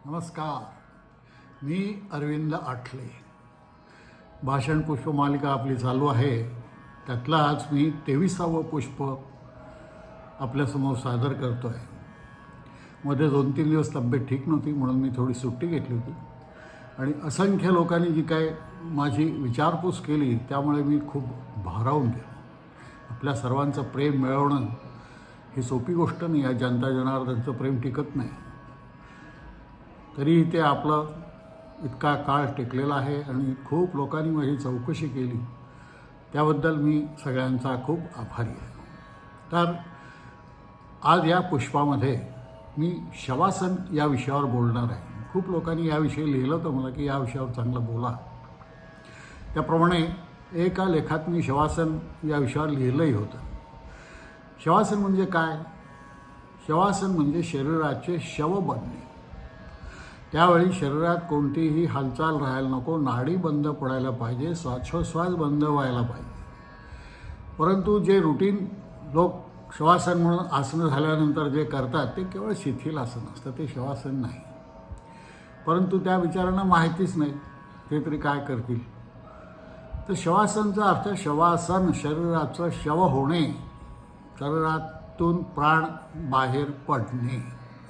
नमस्कार. मी अरविंद आठले. भाषण पुष्पमालिका आपली चालू आहे. त्यातलं आज मी 23वं पुष्प आपल्यासमोर सादर करतो आहे. मध्ये 2-3 दिवस तब्येत ठीक नव्हती म्हणून मी थोडी सुट्टी घेतली होती आणि असंख्य लोकांनी जी काय माझी विचारपूस केली त्यामुळे मी खूप भारावून गेलो. आपल्या सर्वांचं प्रेम मिळवणं ही सोपी गोष्ट नाही. या जनता जनार्दनचं प्रेम टिकत नाही. तरीही ते आपलं इतका काळ टिकलेला आहे आणि खूप लोकांनी माझी चौकशी केली त्याबद्दल मी सगळ्यांचा खूप आभारी आहे. तर आज या पुष्पामध्ये मी शवासन या विषयावर बोलणार आहे. खूप लोकांनी याविषयी लिहिलं होतं मला की या विषयावर चांगलं बोला. त्याप्रमाणे एका लेखात मी शवासन या विषयावर लिहिलंही होतं. शवासन म्हणजे काय? शवासन म्हणजे शरीराचे शव बनणे. त्यावेळी शरीरात कोणतीही हालचाल राहायला नको, नाडी बंद पडायला पाहिजे, श्वासोच्छ्वास बंद व्हायला पाहिजे. परंतु जे रुटीन लोक शवासन म्हणून आसनं झाल्यानंतर जे करतात ते केवळ शिथिल आसन असतं, ते शवासन नाही. परंतु त्या विचारांना माहितीच नाही ते तरी काय करतील. तर शवासनचा अर्थ शवासन, शरीराचं शव होणे, शरीरातून प्राण बाहेर पडणे,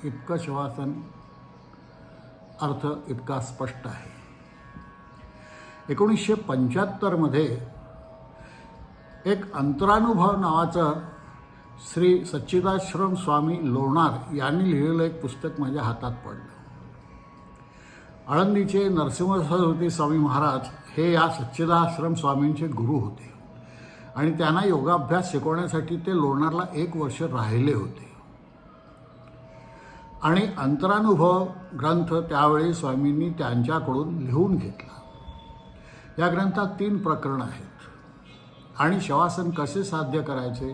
इतकं शवासन अर्थ इतका स्पष्ट आहे. 1975 एक अंतरानुभव नावाचं श्री सच्चिदाश्रम स्वामी लोणार यांनी लिहिलेलं एक पुस्तक माझ्या हातात पडलं. आळंदीचे नरसिंह सरस्वती स्वामी महाराज हे या सच्चिदाश्रम स्वामींचे गुरु होते आणि त्यांना योगाभ्यास शिकवण्यासाठी ते लोणारला 1 वर्ष राहिले होते. आणि अंतरानुभव ग्रंथ त्यावेळी स्वामींनी त्यांच्याकडून लिहून घेतला. या ग्रंथात 3 प्रकरणं आहेत आणि शवासन कसे साध्य करायचे,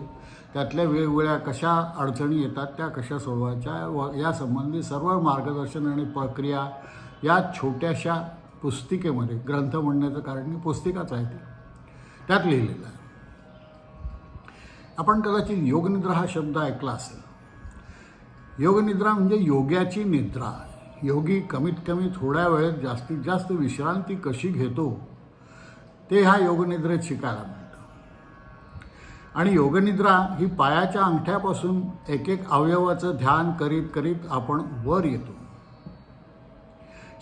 त्यातल्या वेगवेगळ्या कशा अडचणी येतात त्या कशा सोडवायच्या व यासंबंधी सर्व मार्गदर्शन आणि प्रक्रिया या छोट्याशा पुस्तिकेमध्ये, ग्रंथ म्हणण्याचं कारण मी पुस्तिकाच आहे ती, त्यात लिहिलेलं आहे. आपण कदाचित योगनिद्रा हा शब्द ऐकला असेल. योगनिद्रा म्हणजे योग्याची निद्रा. योगी कमीत कमी थोड्या वेळेत जास्तीत जास्त विश्रांती कशी घेतो ते ह्या योगनिद्रेत शिकायला मिळतं. आणि योगनिद्रा ही पायाच्या अंगठ्यापासून एक एक अवयवाचं ध्यान करीत करीत आपण वर येतो.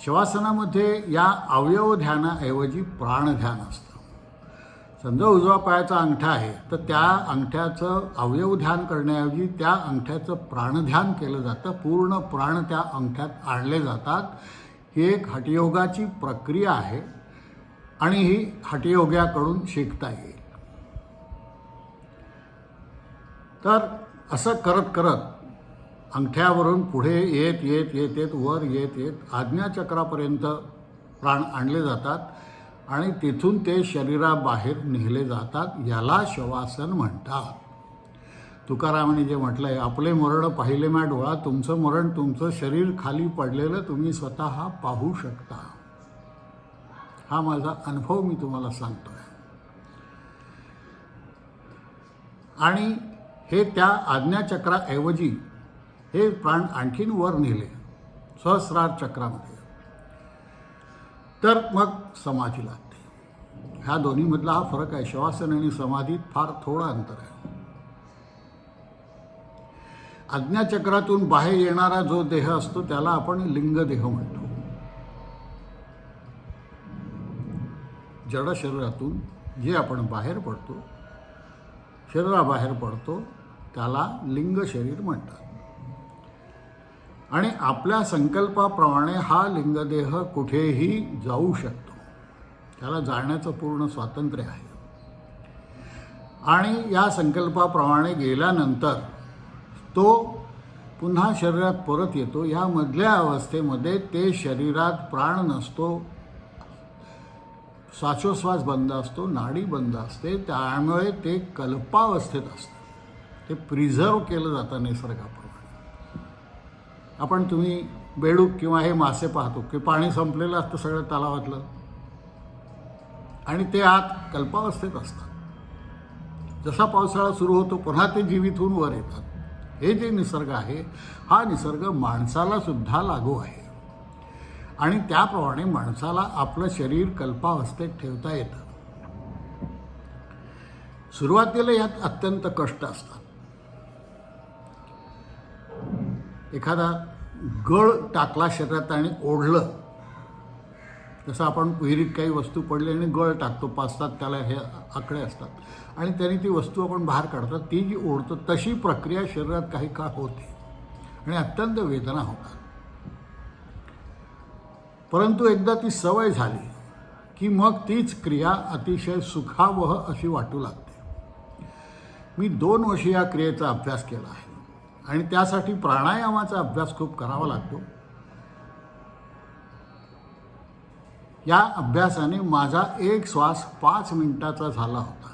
शवासनामध्ये या अवयव ध्यानाऐवजी प्राणध्यान असतं. समजा उजवा पायाचा अंगठा आहे तर त्या अंगठ्याचं अवयव ध्यान करण्याऐवजी त्या अंगठ्याचं प्राणध्यान केलं जातं. पूर्ण प्राण त्या अंगठ्यात आणले जातात. ही एक हठयोगाची प्रक्रिया आहे आणि ही हठयोग्याकडून शिकता येईल. तर असं करत करत अंगठ्यावरून पुढे येत येत येत येत वर येत येत आज्ञाचक्रापर्यंत प्राण आणले जातात आणि तिथून ते शरीराबाहेर नेले जातात. याला शवासन म्हणतात. तुकारामाने जे म्हटलं आहे, आपले मरण पाहिले म्या डोळा, तुमचं मरण तुमचं शरीर खाली पडलेलं तुम्ही स्वतः पाहू शकता. हा माझा अनुभव मी तुम्हाला सांगतो आहे. आणि हे त्या आज्ञाचक्राऐवजी हे प्राण आणखीन वर नेले सहस्रार चक्रामध्ये. तर मग समाधी लागते. ह्या दोन्हीमधला हा फरक आहे. शवासन आणि समाधीत फार थोडं अंतर आहे. आज्ञाचक्रातून बाहेर येणारा जो देह असतो त्याला आपण लिंगदेह म्हणतो. जड शरीरातून जे आपण बाहेर पडतो, शरीराबाहेर पडतो त्याला लिंग शरीर म्हणतात. आणि आपल्या संकल्पाप्रमाणे हा लिंगदेह कुठेही जाऊ शकतो. त्याला जाण्याचं पूर्ण स्वातंत्र्य आहे. आणि या संकल्पाप्रमाणे गेल्यानंतर तो पुन्हा शरीरात परत येतो. या मधल्या अवस्थेमध्ये ते शरीरात प्राण नसतो, श्वासोच्छ्वास बंद असतो, नाडी बंद असते. त्यामुळे ते कल्पावस्थेत असतं. ते प्रिझर्व केलं जातं निसर्गाप्रमाणे. तुम्ही बेडूक किंवा हे मासे पाहतो की पाणी संपलेलं असतं सगळं तलावातलं आणि ते आत कल्पावस्थेत असतात. जसा पावसाळा सुरू होतो पुन्हा ते जीवित होऊन वर येतात. हे जे निसर्ग आहे हा निसर्ग माणसाला सुद्धा लागू आहे. आणि त्याप्रमाणे माणसाला आपलं शरीर कल्पावस्थेत ठेवता येतं. सुरुवातीला यात अत्यंत कष्ट असतात. एखादा गळ टाकला शरीरात आणि ओढलं, जसं आपण विहिरीत काही वस्तू पडली आणि गळ टाकतो, 5-7 त्याला हे आकडे असतात आणि त्याने ती वस्तू आपण बाहेर काढतात, ती जी ओढतो तशी प्रक्रिया शरीरात काही काळ होते आणि अत्यंत वेदना होतात. परंतु एकदा ती सवय झाली की मग तीच क्रिया अतिशय सुखावह अशी वाटू लागते. मी 2 वर्ष या क्रियेचा अभ्यास केला आहे आणि त्यासाठी प्राणायामाचा अभ्यास खूप करावा लागतो. या अभ्यासाने माझा एक श्वास 5 मिनिटाचा झाला होता.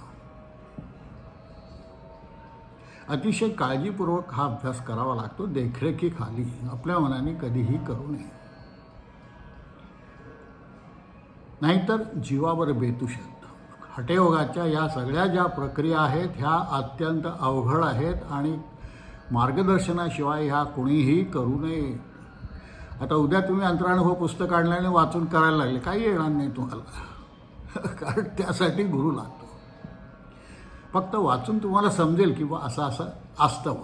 अतिशय काळजीपूर्वक हा अभ्यास करावा लागतो, देखरेखीखाली. आपल्या मनाने कधीही करू नये, नाहीतर जीवावर बेतू शकतं. हठयोगाच्या या सगळ्या ज्या प्रक्रिया आहेत ह्या अत्यंत अवघड आहेत आणि मार्गदर्शनाशिवाय ह्या कोणीही करू नये. आता उद्या तुम्ही अंतरानुभव पुस्तक आणलं आणि वाचून करायला लागले, काही येणार नाही तुम्हाला, कारण त्यासाठी गुरु लागतो. फक्त वाचून तुम्हाला समजेल की बा असं असं असतं.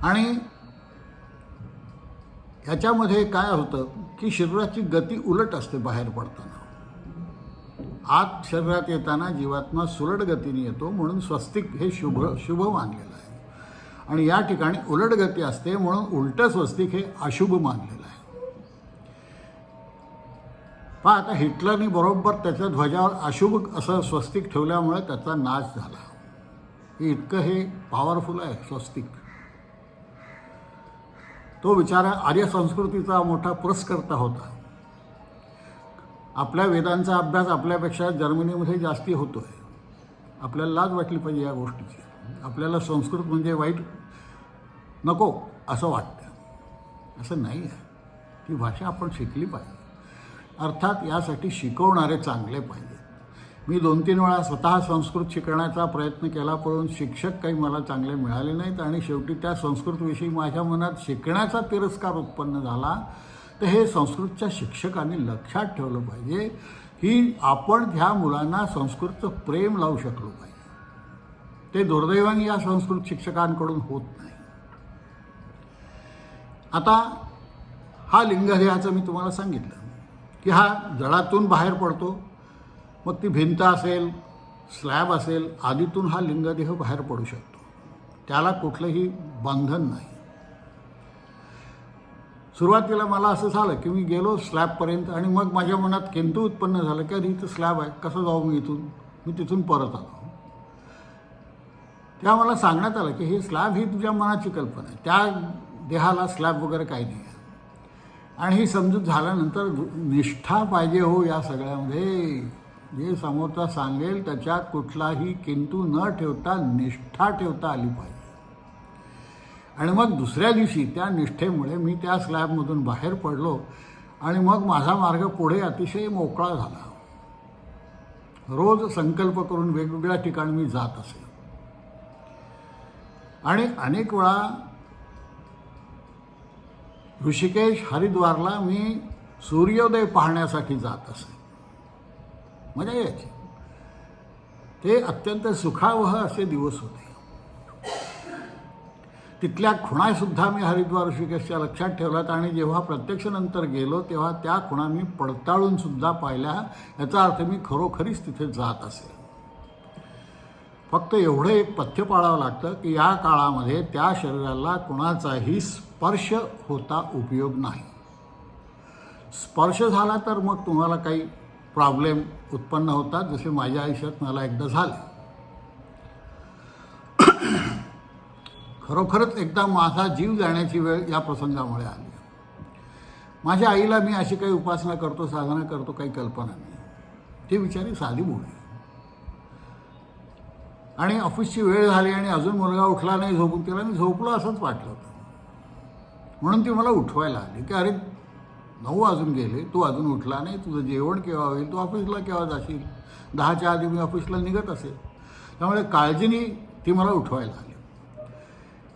आणि ह्याच्यामध्ये काय होतं की शरीराची गती उलट असते. बाहेर पडताना आत शरीरात येताना जीवात्मा सुलट गतीने येतो, म्हणून स्वस्तिक हे शुभ मानलेलं आहे. आणि या ठिकाणी उलट गती असते, म्हणून उलटं स्वस्तिक हे अशुभ मानलेलं आहे. पहा, आता हिटलरनी बरोबर त्याच्या ध्वजावर अशुभ असं स्वस्तिक ठेवल्यामुळे त्याचा नाश झाला. इतकं हे पॉवरफुल आहे स्वस्तिक. तो बिचारा आर्य संस्कृतीचा मोठा पुरस्कर्ता होता. आपल्या वेदांचा अभ्यास आपल्यापेक्षा जर्मनीमध्ये जास्ती होतो आहे. आपल्याला लाज वाटली पाहिजे या गोष्टीची. आपल्याला संस्कृत म्हणजे वाईट नको असं वाटतं. असं नाही आहे. ती भाषा आपण शिकली पाहिजे. अर्थात यासाठी शिकवणारे चांगले पाहिजेत. मी 2-3 वेळा स्वतः संस्कृत शिकण्याचा प्रयत्न केला, परंतु शिक्षक काही मला चांगले मिळाले नाहीत आणि शेवटी त्या संस्कृतविषयी माझ्या मनात शिकण्याचा तिरस्कार उत्पन्न झाला. तर हे संस्कृतच्या शिक्षकांनी लक्षात ठेवलं पाहिजे की आपण ह्या मुलांना संस्कृतचं प्रेम लावू शकलो पाहिजे. ते दुर्दैवाने या संस्कृत शिक्षकांकडून होत नाही. आता हा लिंगदेहाचं मी तुम्हाला सांगितलं की हा जळातून बाहेर पडतो. मग ती भिंत असेल, स्लॅब असेल, आधीतून हा लिंगदेह बाहेर पडू शकतो. त्याला कुठलंही बंधन नाही. सुरुवातीला मला असं झालं की मी गेलो स्लॅबपर्यंत आणि मग माझ्या मनात किंतु उत्पन्न झालं की अरे इथं स्लॅब आहे, कसं जाऊ मी इथून. मी तिथून परत आलो. तेव्हा मला सांगण्यात आलं की हे स्लॅब ही तुझ्या मनाची कल्पना आहे, त्या देहाला स्लॅब वगैरे काही नाही आहे. आणि ही समजूत झाल्यानंतर निष्ठा पाहिजे हो या सगळ्यामध्ये. जे समोरचा सांगेल त्याच्यात कुठलाही किंतु न ठेवता निष्ठा ठेवता आली पाहिजे. आणि मग दुसऱ्या दिवशी त्या निष्ठेमुळे मी त्या स्लॅबमधून बाहेर पडलो आणि मग माझा मार्ग पुढे अतिशय मोकळा झाला. रोज संकल्प करून वेगवेगळ्या ठिकाणी मी जात असे आणि अनेक वेळा ऋषिकेश, हरिद्वारला मी सूर्योदय पाहण्यासाठी जात असे. मजा यायची. ते अत्यंत सुखावह असे दिवस होते. तिथल्या खुणासुद्धा मी हरिद्वार ऋषिकेशच्या लक्षात ठेवल्यात आणि जेव्हा प्रत्यक्ष नंतर गेलो तेव्हा त्या खुणा मी पडताळूनसुद्धा पाहिल्या. याचा अर्थ मी खरोखरीच तिथे जात असे. फक्त एवढं एक पथ्य पाळावं लागतं की या काळामध्ये त्या शरीराला कोणाचाही स्पर्श होता उपयोग नाही. स्पर्श झाला तर मग तुम्हाला काही प्रॉब्लेम उत्पन्न होतात, जसे माझ्या आयुष्यात मला एकदा झाले. खरोखरच एकदा माझा जीव जाण्याची वेळ या प्रसंगामुळे आली. माझ्या आईला मी अशी काही उपासना करतो, साधना करतो, काही कल्पना नाही. ती बिचारी साधी मुली आणि ऑफिसची वेळ झाली आणि अजून मुलगा उठला नाही झोपून. तिला मी झोपलो असंच वाटलं होतं, म्हणून ती मला उठवायला आली की अरे 9 वाजून गेले, तू अजून उठला नाही, तुझं जेवण केव्हा होईल, तू ऑफिसला केव्हा जाशील. 10च्या आधी मी ऑफिसला निघत असेल. त्यामुळे काळजीने ती मला उठवायला आली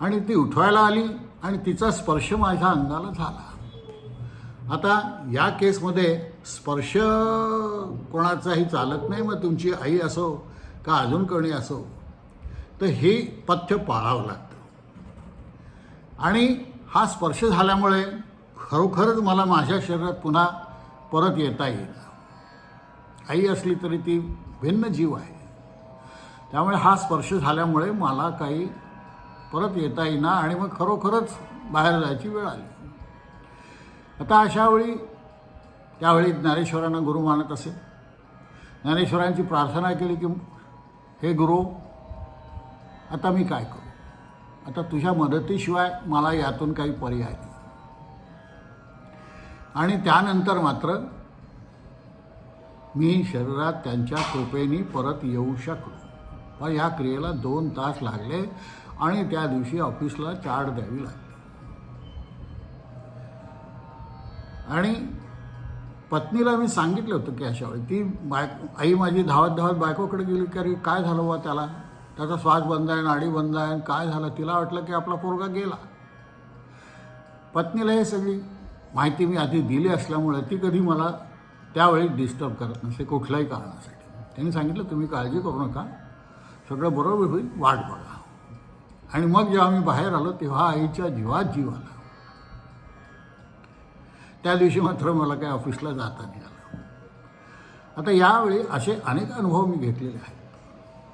आणि ती उठवायला आली आणि तिचा स्पर्श माझ्या अंगाला झाला. आता या केसमध्ये स्पर्श कोणाचाही चालत नाही, मग तुमची आई असो का अजून कोणी असो, तर हे पथ्य पाळावं लागतं. आणि हा स्पर्श झाल्यामुळे खरोखरच मला माझ्या शरीरात पुन्हा परत येता येईल. आई असली तरी ती भिन्न जीव आहे, त्यामुळे हा स्पर्श झाल्यामुळे मला काही परत येता येईना आणि मग खरोखरच बाहेर जायची वेळ आली. आता अशावेळी त्यावेळी ज्ञानेश्वरांना गुरु मानत असे. ज्ञानेश्वरांची प्रार्थना केली की हे गुरु, आता मी काय करू? आता तुझ्या मदतीशिवाय मला यातून काही पर्याय नाही. आणि त्यानंतर मात्र मी शरीरात त्यांच्या कृपेने परत येऊ शकलो. पण ह्या क्रियेला 2 तास लागले आणि त्या दिवशी ऑफिसला चार्ट द्यावी लागली. आणि पत्नीला मी सांगितलं होतं की अशावेळी ती आई माझी धावत धावत बायकोकडे गेली की अरे काय झालं बा त्याला, त्याचा श्वास बंद आहे, नाडी बंद आहे, काय झालं. तिला वाटलं की आपला पोरगा गेला. पत्नीला हे सगळी माहिती मी आधी दिली असल्यामुळे ती कधी मला त्यावेळी डिस्टर्ब करत नसे कुठल्याही कारणासाठी. त्यांनी सांगितलं तुम्ही काळजी करू नका, सगळं बरोबर होईल, वाट बघा. आणि मग जेव्हा मी बाहेर आलो तेव्हा आईच्या जीवात जीव आला. त्या दिवशी मात्र मला काही ऑफिसला जाता नाही आलं. आता यावेळी असे अनेक अनुभव मी घेतलेले आहेत.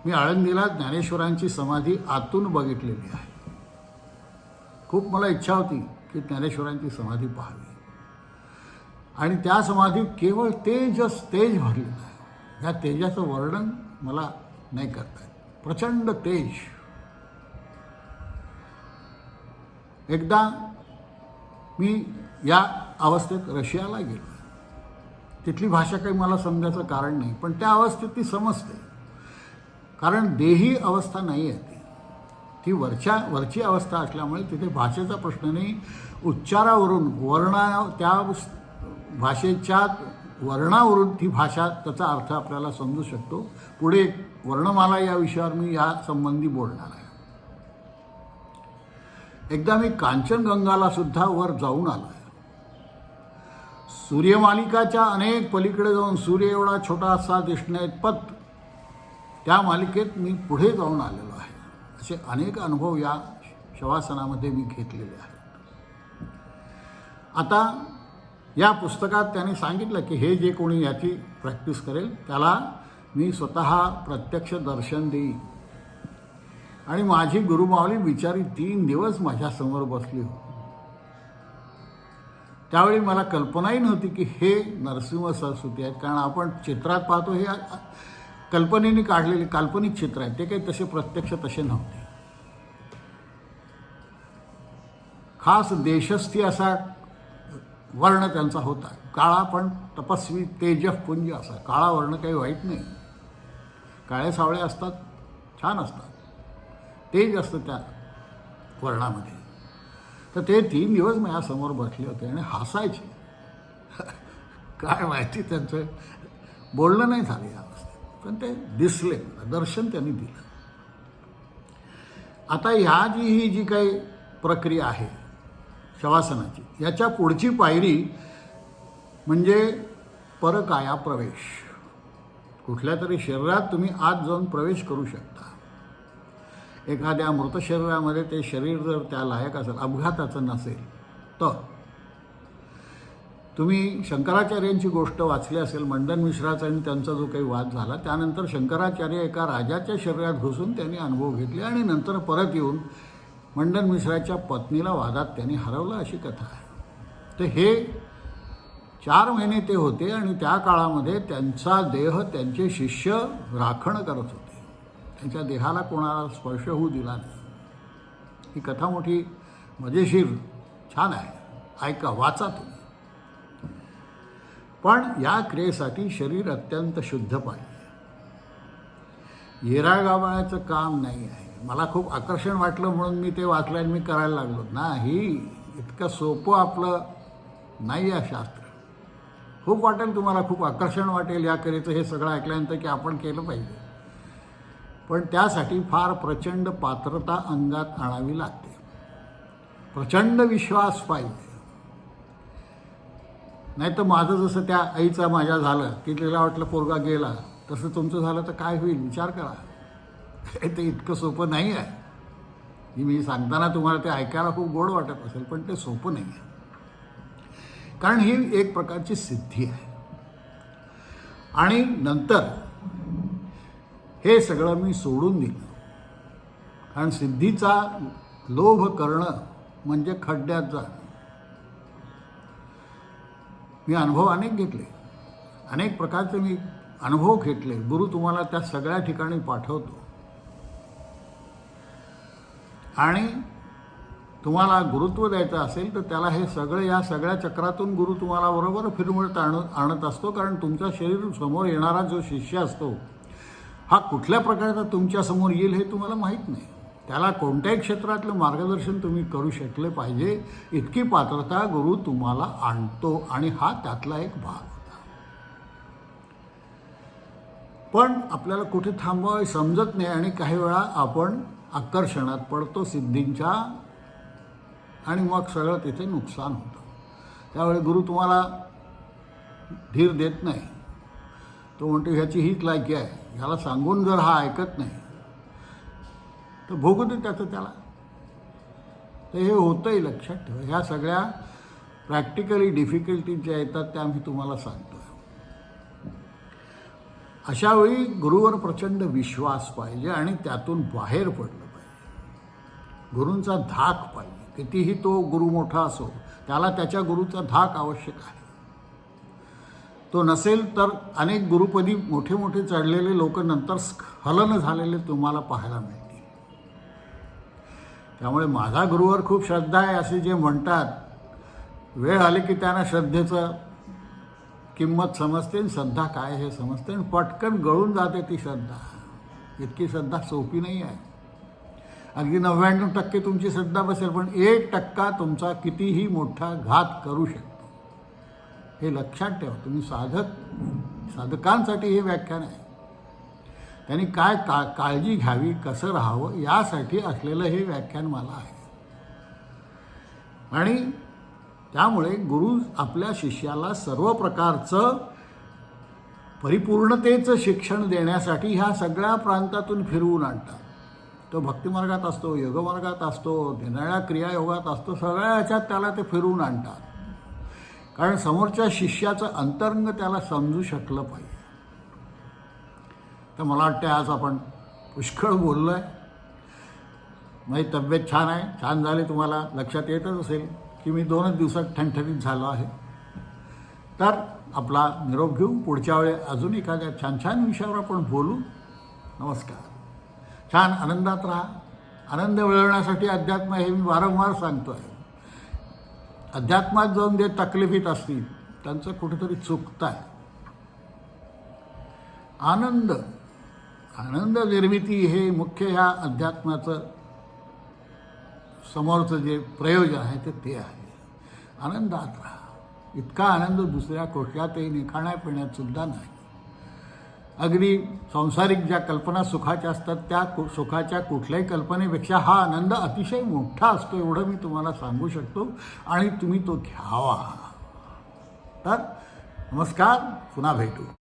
मी आळंदीला ज्ञानेश्वरांची समाधी आतून बघितलेली आहे. खूप मला इच्छा होती की ज्ञानेश्वरांची समाधी पाहावी. आणि त्या समाधीत केवळ तेज भरलेलं आहे. या तेजाचं वर्णन मला नाही करता येत. प्रचंड तेज. एकदा मी या अवस्थेत रशियाला गेलो. तिथली भाषा काही मला समजायचं कारण नाही, पण त्या अवस्थेत ती समजते. कारण देही अवस्था नाही आहे ती वरची अवस्था असल्यामुळे तिथे भाषेचा प्रश्न नाही. उच्चारावरून त्या भाषेच्या वर्णावरून ती भाषा त्याचा अर्थ आपल्याला समजू शकतो. पुढे वर्णमाला या विषयावर मी या संबंधी बोलणार आहे. एकदा मी कांचनगंगाला सुद्धा वर जाऊन आलो आहे. सूर्यमालिकाच्या अनेक पलीकडे जाऊन सूर्य एवढा छोटासा दिसण्याइतपत त्या मालिकेत मी पुढे जाऊन आलेलो आहे. असे अनेक अनुभव या शवासनामध्ये मी घेतलेले आहेत. आता या पुस्तकात त्यांनी सांगितलं की हे जे कोणी याची प्रॅक्टिस करेल त्याला मी स्वतः प्रत्यक्ष दर्शन देईन. आणि माझी गुरुमावली बिचारी 3 दिवस माझ्यासमोर बसली होती. त्यावेळी मला कल्पनाही नव्हती की हे नरसिंह सरस्वती आहेत. कारण आपण चित्रात पाहतो हे कल्पनेने काढलेले काल्पनिक चित्र आहेत, ते काही तसे प्रत्यक्ष तसे नव्हते. खास देशस्थी असा वर्ण त्यांचा होता. काळा पण तपस्वी तेजपुंज असा काळा वर्ण. काही वाईट नाही, काळे सावळे असतात, छान असतात, तेज असतं त्या वर्णामध्ये. तर ते 3 दिवस माझ्यासमोर बसले होते आणि हसायचे. काय माहिती त्यांचं बोलणं नाही झालं या अवस्थेत, पण ते दिसले, दर्शन त्यांनी दिलं. आता ह्या ही जी काही प्रक्रिया आहे शवासनाची, याच्या पुढची पायरी म्हणजे परकाया प्रवेश. कुठल्या तरी शरीरात तुम्ही आत जाऊन प्रवेश करू शकता. एखाद्या मृत शरीरामध्ये ते शरीर जर त्या लायक असेल, अपघाताचं नसेल, तर तुम्ही शंकराचार्यांची गोष्ट वाचली असेल. मंडन मिश्राचा आणि त्यांचा जो काही वाद झाला, त्यानंतर शंकराचार्य एका राजाच्या शरीरात घुसून त्यांनी अनुभव घेतले आणि नंतर परत येऊन मंडन मिश्राच्या पत्नीला वादात त्यांनी हरवलं, अशी कथा आहे. तर हे 4 महिने ते होते आणि त्या काळामध्ये त्यांचा देह त्यांचे शिष्य राखण करत होते. त्यांच्या देहाला कोणाला स्पर्श होऊ दिला नाही. ही कथा मोठी मजेशीर छान आहे, ऐका, वाचा तुम्ही. पण या क्रियेसाठी शरीर अत्यंत शुद्ध पाहिजे. येरागावायचं काम नाही आहे. मला खूप आकर्षण वाटलं म्हणून मी ते वाचलं आणि मी करायला लागलो. नाही, इतकं सोपं आपलं नाही आहे शास्त्र. खूप वाटेल तुम्हाला, खूप आकर्षण वाटेल या क्रियेचं हे सगळं ऐकल्यानंतर की आपण केलं पाहिजे. पण त्यासाठी फार प्रचंड पात्रता अंगात आणावी लागते, प्रचंड विश्वास पाहिजे. नाही तर माझं जसं त्या आईचा माझ्या झालं की तिला वाटलं पोरगा गेला, तसं तुमचं झालं तर काय होईल विचार करा. ते इतकं सोपं नाही आहे. की मी सांगताना तुम्हाला ते ऐकायला खूप गोड वाटत असेल, पण ते सोपं नाही आहे. कारण ही एक प्रकारची सिद्धी आहे. आणि नंतर हे सगळं मी सोडून दिलं. कारण सिद्धीचा लोभ करणं म्हणजे खड्ड्यात जाणं. मी अनुभव अनेक घेतले, अनेक प्रकारचे मी अनुभव घेतले. गुरु तुम्हाला त्या सगळ्या ठिकाणी पाठवतो आणि तुम्हाला गुरुत्व द्यायचं असेल तर त्याला हे सगळं, या सगळ्या चक्रातून गुरु तुम्हाला बरोबर फिरवत आणत असतो. कारण तुमच्या शरीर समोर येणारा जो शिष्य असतो हा कुठल्या प्रकारचा तुमच्यासमोर येईल हे तुम्हाला माहीत नाही. त्याला कोणत्याही क्षेत्रातलं मार्गदर्शन तुम्ही करू शकले पाहिजे इतकी पात्रता गुरु तुम्हाला आणतो आणि हा त्यातला एक भाग होता. पण आपल्याला कुठे थांबवावे समजत नाही आणि काही वेळा आपण आकर्षणात पडतो सिद्धींच्या आणि मग सगळं तिथे नुकसान होतं. त्यावेळी गुरु तुम्हाला धीर देत नाही. तो म्हणतो ह्याची हीच लायकी आहे, ह्याला सांगून जर हा ऐकत नाही तर भोगू दे त्याचं त्याला. तर हे होतंही, लक्षात ठेवा. ह्या सगळ्या प्रॅक्टिकली डिफिकल्टीज ज्या येतात त्या मी तुम्हाला सांगतो. अशावेळी गुरुवर प्रचंड विश्वास पाहिजे आणि त्यातून बाहेर पडलं पाहिजे. गुरूंचा धाक पाहिजे. कितीही तो गुरु मोठा असो, त्याला त्याच्या गुरुचा धाक आवश्यक आहे. तो नसेल तर अनेक गुरुपदी मोठे मोठे चढलेले लोक नंतर स्खलन झालेले तुम्हाला पाहायला मिळतील. त्यामुळे माझा गुरुवर खूप श्रद्धा आहे असे जे म्हणतात, वेळ आली की त्यांना श्रद्धेचं किंमत समजते आणि श्रद्धा काय हे समजते आणि पटकन गळून जाते ती श्रद्धा. इतकी श्रद्धा सोपी नाही आहे. अगदी 99% तुमची श्रद्धा बसेल, पण 1% तुमचा कितीही मोठा घात करू शकतो. हे लक्षात ठेवा. तुम्ही साधकांसाठी हे व्याख्यान आहे. त्यांनी काय काळजी घ्यावी, कसं राहावं यासाठी असलेलं हे व्याख्यान मला आहे. आणि त्यामुळे गुरु आपल्या शिष्याला सर्व प्रकारचं परिपूर्णतेचं शिक्षण देण्यासाठी ह्या सगळ्या प्रांतातून फिरवून आणतात. तो भक्तिमार्गात असतो, योगमार्गात असतो, निराळ्या क्रियायोगात असतो, सगळ्या ह्याच्यात त्याला ते फिरवून आणतात. कारण समोरच्या शिष्याचं अंतरंग त्याला समजू शकलं पाहिजे. तर मला वाटतं आज आपण पुष्कळ बोललो आहे. माझी तब्येत छान आहे, छान झाली. तुम्हाला लक्षात येतच असेल की मी 2 दिवसात ठणठणीत झालो आहे. तर आपला निरोप घेऊ. पुढच्या वेळी अजून एखाद्या छान छान विषयावर आपण बोलू. नमस्कार. छान आनंदात राहा. आनंद मिळवण्यासाठी अध्यात्म हे मी वारंवार सांगतो आहे. अध्यात्मात जाऊन जे तकलिफीत असतील त्यांचं कुठेतरी चुकतं आहे. आनंद निर्मिती हे मुख्य ह्या अध्यात्माचं समोरचं जे प्रयोजन आहे ते आहे. आनंदात राहा. इतका आनंद दुसऱ्या कोट्यातही नाही, खाण्यापिण्यात सुद्धा नाही. अगदी सांसारिक ज्या कल्पना सुखाच्या असतात त्या सुखाच्या कुठल्याही कल्पनेपेक्षा हा आनंद अतिशय मोठा असतो, एवढं मी तुम्हाला सांगू शकतो. आणि तुम्ही तो घ्यावा. तर नमस्कार, पुन्हा भेटू.